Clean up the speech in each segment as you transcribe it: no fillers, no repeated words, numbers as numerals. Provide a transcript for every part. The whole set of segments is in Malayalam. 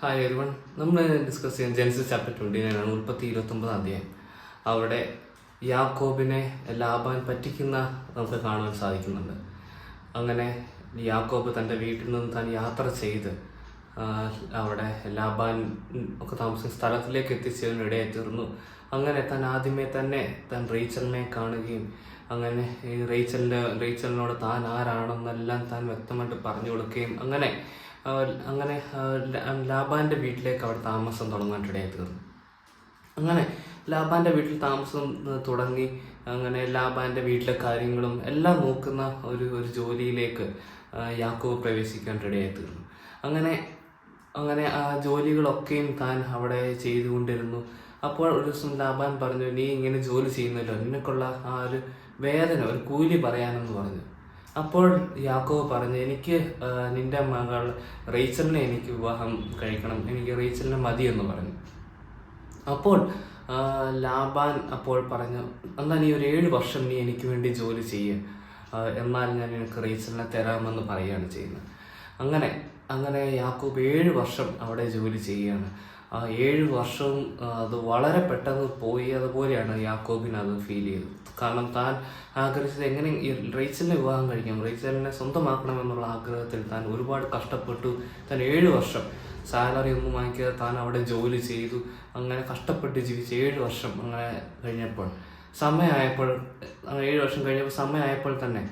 Hi everyone. നമ്മൾ ഡിസ്കസ് ചെയ്യാൻ ജെനസിസ് ചാപ്റ്റർ 29 ആണ്. 29 അധ്യായം. അവിടെ യാക്കോബിനെ ലാബാൻ പറ്റിക്കുന്ന നമുക്ക് കാണുവാൻ സാധിക്കുന്നുണ്ട്. അങ്ങനെ യാക്കോബ് തൻ്റെ വീട്ടിൽ നിന്ന് താൻ യാത്ര ചെയ്ത് അവിടെ ലാബാൻ ഒക്കെ താമസിക്കുന്ന സ്ഥലത്തിലേക്ക് എത്തിച്ചതിനിടയായി തീർന്നു. അങ്ങനെ താൻ ആദ്യമേ തന്നെ താൻ റേച്ചലിനെ കാണുകയും അങ്ങനെ ഈ റേച്ചലിനോട് താൻ ആരാണെന്നെല്ലാം താൻ വ്യക്തമായിട്ട് പറഞ്ഞു കൊടുക്കുകയും അങ്ങനെ ലാബാൻ്റെ വീട്ടിലേക്ക് അവിടെ താമസം തുടങ്ങാനിടയായി തീർന്നു. അങ്ങനെ ലാബാൻ്റെ വീട്ടിൽ താമസം തുടങ്ങി അങ്ങനെ ലാബാൻ്റെ വീട്ടിലെ കാര്യങ്ങളും എല്ലാം നോക്കുന്ന ഒരു ജോലിയിലേക്ക് യാക്കോബ് പ്രവേശിക്കാൻ ഇടയായി തീർന്നു. അങ്ങനെ ആ ജോലികളൊക്കെയും താൻ അവിടെ ചെയ്തുകൊണ്ടിരുന്നു. അപ്പോൾ ഒരു ദിവസം ലാബാൻ പറഞ്ഞു, നീ ഇങ്ങനെ ജോലി ചെയ്യുന്നല്ലോ, നിനക്കുള്ള ആ ഒരു വേതന ഒരു കൂലി പറയാനെന്ന് പറഞ്ഞു. അപ്പോൾ യാക്കോബ് പറഞ്ഞു, എനിക്ക് നിന്റെ മകൾ റേച്ചലിനെ എനിക്ക് വിവാഹം കഴിക്കണം, എനിക്ക് റേച്ചലിനെ മതി എന്ന് പറഞ്ഞു. അപ്പോൾ ലാബാൻ അപ്പോൾ പറഞ്ഞു, എന്നാൽ നീ ഒരു 7 വർഷം നീ എനിക്ക് വേണ്ടി ജോലി ചെയ്യുക, എന്നാൽ ഞാൻ നിനക്ക് റേച്ചലിനെ തരാമെന്ന് പറയുകയാണ് ചെയ്യുന്നത്. അങ്ങനെ യാക്കോബ് 7 വർഷം അവിടെ ജോലി ചെയ്യുകയാണ്. ആ 7 വർഷവും അത് വളരെ പെട്ടെന്ന് പോയി അതുപോലെയാണ് യാക്കോബിന് അത് ഫീൽ ചെയ്തത്. കാരണം താൻ ആഗ്രഹിച്ചത് എങ്ങനെ ഈ റേച്ചലിനെ വിവാഹം കഴിക്കാം, റേച്ചലിനെ സ്വന്തമാക്കണമെന്നുള്ള ആഗ്രഹത്തിൽ താൻ ഒരുപാട് കഷ്ടപ്പെട്ടു. താൻ 7 വർഷം സാലറി ഒന്നും വാങ്ങിക്കാതെ താൻ അവിടെ ജോലി ചെയ്തു. അങ്ങനെ കഷ്ടപ്പെട്ട് ജീവിച്ച് 7 വർഷം അങ്ങനെ കഴിഞ്ഞപ്പോൾ 7 വർഷം കഴിഞ്ഞപ്പോൾ സമയമായപ്പോൾ തന്നെ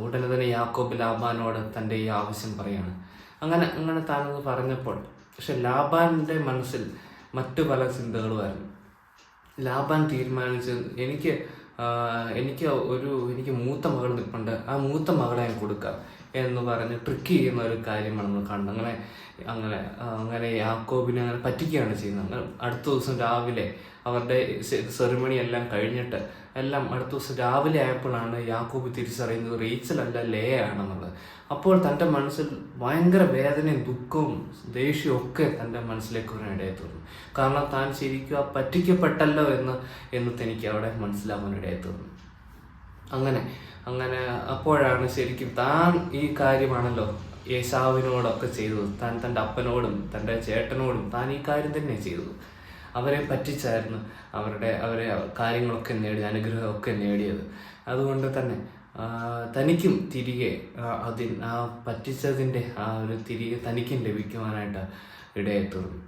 ഉടനെ തന്നെ യാക്കോബ് ലാബാനോട് തൻ്റെ ഈ ആവശ്യം പറയാണ്. അങ്ങനെ താനത് പറഞ്ഞപ്പോൾ പക്ഷെ ലാബാൻ്റെ മനസ്സിൽ മറ്റു പല ചിന്തകളുമായിരുന്നു. ലാബാൻ തീരുമാനിച്ചത്, എനിക്ക് മൂത്ത മകൾ നിൽപ്പുണ്ട്, ആ മൂത്ത മകളെ ഞാൻ കൊടുക്കാം എന്ന് പറഞ്ഞ് ട്രിക്ക് ചെയ്യുന്ന ഒരു കാര്യമാണ് നമ്മൾ കാണുന്നത്. അങ്ങനെ യാക്കോബിനെ അങ്ങനെ പറ്റിക്കുകയാണ് ചെയ്യുന്നത്. അടുത്ത ദിവസം രാവിലെ അവരുടെ സെറിമണി എല്ലാം കഴിഞ്ഞിട്ട് അടുത്ത ദിവസം രാവിലെ ആയപ്പോഴാണ് യാക്കോബ് തിരിച്ചറിയുന്നത് റേച്ചൽ അല്ല, ലേയ ആണെന്നുള്ളത്. അപ്പോൾ തൻ്റെ മനസ്സിൽ ഭയങ്കര വേദനയും ദുഃഖവും ദേഷ്യവും ഒക്കെ തൻ്റെ മനസ്സിലേക്ക് വരാനിടയായി തീർന്നു. കാരണം താൻ ശരിക്കും പറ്റിക്കപ്പെട്ടല്ലോ എന്ന് തനിക്ക് അവിടെ മനസ്സിലാവാനിടയായി തീർന്നു. അങ്ങനെ അപ്പോഴാണ് ശരിക്കും താൻ ഈ കാര്യമാണല്ലോ യേശാവിനോടൊക്കെ ചെയ്തത്. താൻ തൻ്റെ അപ്പനോടും തൻ്റെ ചേട്ടനോടും താൻ ഈ കാര്യം തന്നെ ചെയ്തത്. അവരെ പറ്റിച്ചായിരുന്നു അവരെ കാര്യങ്ങളൊക്കെ അനുഗ്രഹമൊക്കെ നേടിയത്. അതുകൊണ്ട് തന്നെ തനിക്കും തിരികെ ആ പറ്റിച്ചതിൻ്റെ ആ ഒരു തിരികെ തനിക്കും ലഭിക്കുവാനായിട്ട് ഇടയായി തീർന്നു.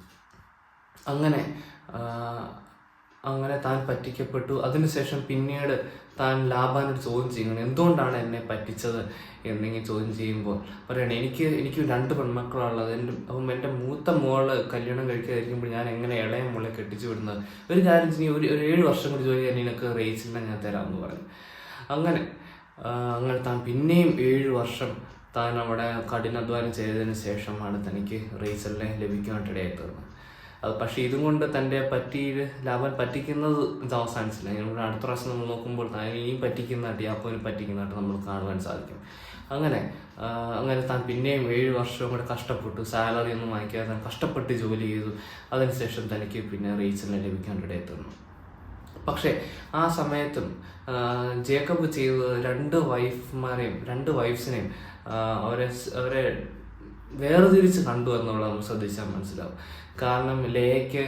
അങ്ങനെ താൻ പറ്റിക്കപ്പെട്ടു. അതിനുശേഷം പിന്നീട് താൻ ലാബാനോട് ചോദ്യം ചെയ്യണം, എന്തുകൊണ്ടാണ് എന്നെ പറ്റിച്ചത് എന്നിങ്ങനെ ചോദ്യം ചെയ്യുമ്പോൾ പറയണേ, എനിക്ക് 2 പെൺമക്കളുള്ളത്. എൻ്റെ മൂത്ത മോള് കല്യാണം കഴിക്കാതിരിക്കുമ്പോൾ ഞാൻ എങ്ങനെ ഇളയ മോളെ കെട്ടിച്ചു വിടുന്നത്? ഒരു കാര്യം ചെയ്യും, ഒരു 7 വർഷം കൂടി ജോലി ചെയ്യാൻ നിനക്ക് റേച്ചിലിനെ ഞാൻ തരാമെന്ന് പറഞ്ഞു. അങ്ങനെ താൻ പിന്നെയും 7 വർഷം താൻ അവിടെ കഠിനാധ്വാനം ചെയ്തതിന് ശേഷമാണ് തനിക്ക് റേച്ചലിനെ ലഭിക്കുവാനിടയായി തീർന്നത്. പക്ഷേ ഇതും കൊണ്ട് തൻ്റെ ലാബാൻ പറ്റിക്കുന്നത് ഇത് അവസാനിച്ചില്ല. ഞങ്ങൾ അടുത്ത പ്രാവശ്യം നമ്മൾ നോക്കുമ്പോൾ താൻ ഇനിയും പറ്റിക്കുന്നതായിട്ട് യാക്കോബിനെ പറ്റിക്കുന്നതായിട്ട് നമ്മൾ കാണുവാൻ സാധിക്കും. അങ്ങനെ താൻ പിന്നെയും 7 വർഷവും കൂടെ കഷ്ടപ്പെട്ടു, സാലറി ഒന്നും വാങ്ങിക്കാതെ താൻ കഷ്ടപ്പെട്ട് ജോലി ചെയ്തു. അതിനുശേഷം തനിക്ക് പിന്നെ റേച്ചലിനെ ലഭിക്കാനിടയായി തീർന്നു. പക്ഷേ ആ സമയത്തും ജേക്കബ് ചെയ്തത് 2 വൈഫ്സിനെയും അവരെ വേർതിരിച്ച് കണ്ടു എന്നുള്ളത് നമ്മൾ ശ്രദ്ധിച്ചാൽ മനസ്സിലാവും. കാരണം ലേയ്ക്ക്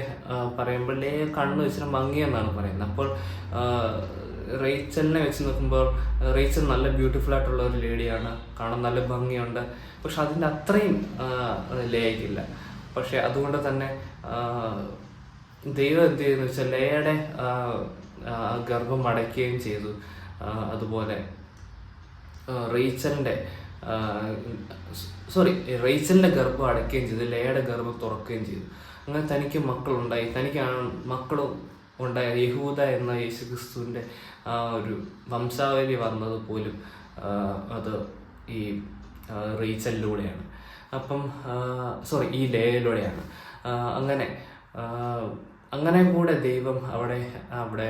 പറയുമ്പോൾ ലേയ കണ്ണ് വെച്ചിട്ട് ഭംഗിയെന്നാണ് പറയുന്നത്. അപ്പോൾ റേച്ചലിനെ വെച്ച് നോക്കുമ്പോൾ റേച്ചൽ നല്ല ബ്യൂട്ടിഫുൾ ആയിട്ടുള്ള ഒരു ലേഡിയാണ്, കാണാൻ നല്ല ഭംഗിയുണ്ട്. പക്ഷെ അതിൻ്റെ അത്രയും ലേയ്ക്കില്ല. പക്ഷെ അതുകൊണ്ട് തന്നെ ദൈവം എന്ത് ചെയ്യുന്നു വെച്ചാൽ ലേയുടെ ഗർഭം അടയ്ക്കുകയും ചെയ്തു. അതുപോലെ റേച്ചലിൻ്റെ ഗർഭം അടയ്ക്കുകയും ചെയ്തു, ലേയുടെ ഗർഭം തുറക്കുകയും ചെയ്തു. അങ്ങനെ തനിക്ക് മക്കളുണ്ടായി. മക്കളും ഉണ്ടായ യഹൂദ എന്ന യേശുക്രിസ്തുവിൻ്റെ ആ ഒരു വംശാവലി വന്നത് പോലും അത് ഈ റേച്ചലിലൂടെയാണ്. ഈ ലേയിലൂടെയാണ്. അങ്ങനെ കൂടെ ദൈവം അവിടെ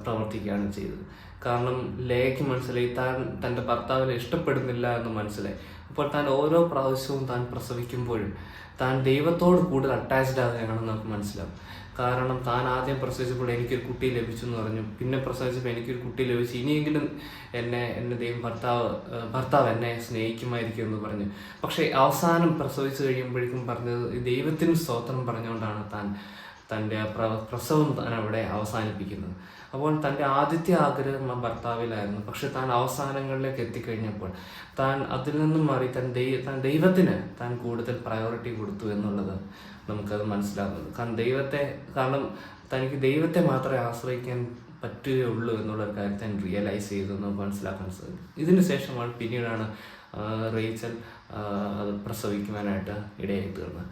പ്രവർത്തിക്കുകയാണ് ചെയ്തത്. കാരണം ലേയ്ക്ക് മനസ്സിലായി താൻ തൻ്റെ ഭർത്താവിനെ ഇഷ്ടപ്പെടുന്നില്ല എന്ന് മനസ്സിലായി. അപ്പോൾ താൻ ഓരോ പ്രാവശ്യവും താൻ പ്രസവിക്കുമ്പോഴും താൻ ദൈവത്തോട് കൂടുതൽ അറ്റാച്ച്ഡ് ആകുകയാണെന്ന് നമുക്ക് മനസ്സിലാവും. കാരണം താൻ ആദ്യം പ്രസവിച്ചപ്പോൾ എനിക്കൊരു കുട്ടി ലഭിച്ചു എന്ന് പറഞ്ഞു, പിന്നെ പ്രസവിച്ചപ്പോൾ എനിക്കൊരു കുട്ടി ലഭിച്ചു, ഇനിയെങ്കിലും എൻ്റെ ദൈവം ഭർത്താവ് എന്നെ സ്നേഹിക്കുമായിരിക്കും എന്ന് പറഞ്ഞു. പക്ഷേ അവസാനം പ്രസവിച്ച് കഴിയുമ്പോഴേക്കും പറഞ്ഞത് ദൈവത്തിന് സ്തോത്രം പറഞ്ഞുകൊണ്ടാണ് തൻ്റെ പ്രസവം താൻ അവിടെ അവസാനിപ്പിക്കുന്നത്. അപ്പോൾ തൻ്റെ ആദ്യത്തെ ആഗ്രഹം ആ ഭർത്താവിലായിരുന്നു. പക്ഷെ താൻ അവസാനങ്ങളിലേക്ക് എത്തിക്കഴിഞ്ഞപ്പോൾ താൻ അതിൽ നിന്നും മാറി ദൈവത്തിന് താൻ കൂടുതൽ പ്രയോറിറ്റി കൊടുത്തു എന്നുള്ളത് നമുക്കത് മനസ്സിലാകുന്നത്. കാരണം തനിക്ക് ദൈവത്തെ മാത്രമേ ആശ്രയിക്കാൻ പറ്റുകയുള്ളൂ എന്നുള്ളൊരു കാര്യം താൻ റിയലൈസ് ചെയ്തു നമുക്ക് മനസ്സിലാക്കാൻ സാധിക്കും. ഇതിന് ശേഷമാണ് പിന്നീടാണ് റേച്ചൽ അത് പ്രസവിക്കുവാനായിട്ട് ഇടയായി തീർന്നത്.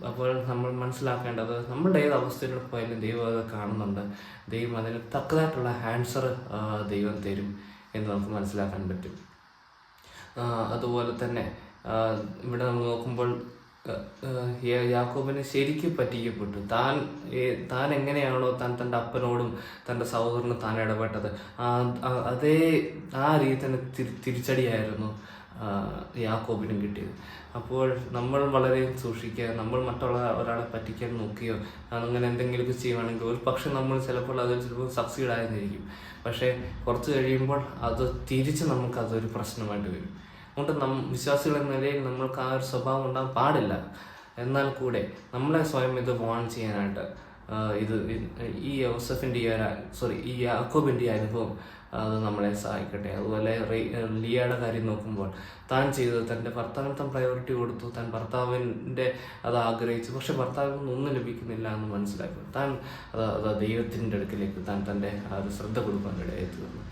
അപ്പോൾ നമ്മൾ മനസ്സിലാക്കേണ്ടത് നമ്മളുടെ ഏത് അവസ്ഥയിലൂടെ പോയാലും ദൈവം അത് കാണുന്നുണ്ട്. ദൈവം അതിന് തക്കതായിട്ടുള്ള ആൻസർ ദൈവം തരും എന്ന് നമുക്ക് മനസ്സിലാക്കാൻ പറ്റും. അതുപോലെ തന്നെ ഇവിടെ നമ്മൾ നോക്കുമ്പോൾ യാക്കോബിന് ശരിക്കും പറ്റിക്കപ്പെട്ടു. താൻ എങ്ങനെയാണോ തൻ്റെ അപ്പനോടും തൻ്റെ സഹോദരനും താൻ ഇടപെട്ടത്, ആ രീതി തന്നെ തിരിച്ചടിയായിരുന്നു യാക്കോബിനും കിട്ടിയത്. അപ്പോൾ നമ്മൾ വളരെ സൂക്ഷിക്കുക. നമ്മൾ മറ്റുള്ള ഒരാളെ പറ്റിക്കാൻ നോക്കിയോ അങ്ങനെ എന്തെങ്കിലുമൊക്കെ ചെയ്യുവാണെങ്കിൽ ഒരു പക്ഷെ നമ്മൾ ചിലപ്പോൾ അതിൽ ചിലപ്പോൾ സക്സീഡ് ആയെന്നിരിക്കും. പക്ഷേ കുറച്ച് കഴിയുമ്പോൾ അത് തിരിച്ച് നമുക്കതൊരു പ്രശ്നമായിട്ട് വരും. അതുകൊണ്ട് വിശ്വാസികൾ എന്ന നിലയിൽ നമ്മൾക്ക് ആ ഒരു സ്വഭാവം ഉണ്ടാകാൻ പാടില്ല. എന്നാൽ കൂടെ നമ്മളെ സ്വയം ഇത് വാൺ ചെയ്യാനായിട്ട് ഈ യാക്കോബിൻ്റെ അനുഭവം അത് നമ്മളെ സഹായിക്കട്ടെ. അതുപോലെ ലിയയുടെ കാര്യം നോക്കുമ്പോൾ താൻ ചെയ്തത് തൻ്റെ ഭർത്താവിന് താൻ പ്രയോറിറ്റി കൊടുത്തു, താൻ ഭർത്താവിൻ്റെ അത് ആഗ്രഹിച്ചു. പക്ഷെ ഭർത്താവിൽ നിന്നൊന്നും ലഭിക്കുന്നില്ല എന്ന് മനസ്സിലാക്കി താൻ അത് ദൈവത്തിൻ്റെ അടുക്കിലേക്ക് തൻ്റെ ആ ഒരു ശ്രദ്ധ കൊടുക്കാൻ ഇടയായി തീർന്നു.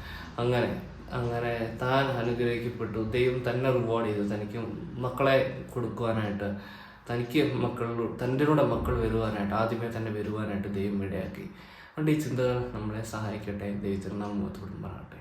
അങ്ങനെ താൻ അനുഗ്രഹിക്കപ്പെട്ടു. ദൈവം തന്നെ റിവാർഡ് ചെയ്തു. തനിക്ക് മക്കളെ കൊടുക്കുവാനായിട്ട്, തൻ്റെ കൂടെ മക്കൾ വരുവാനായിട്ട്, ആദ്യമേ തന്നെ വരുവാനായിട്ട് ദൈവം ഇടയാക്കി. അതുകൊണ്ട് ഈ ചിന്തകൾ നമ്മളെ സഹായിക്കട്ടെ. ദൈവത്തിന് നാമത്തോടും പറയട്ടെ.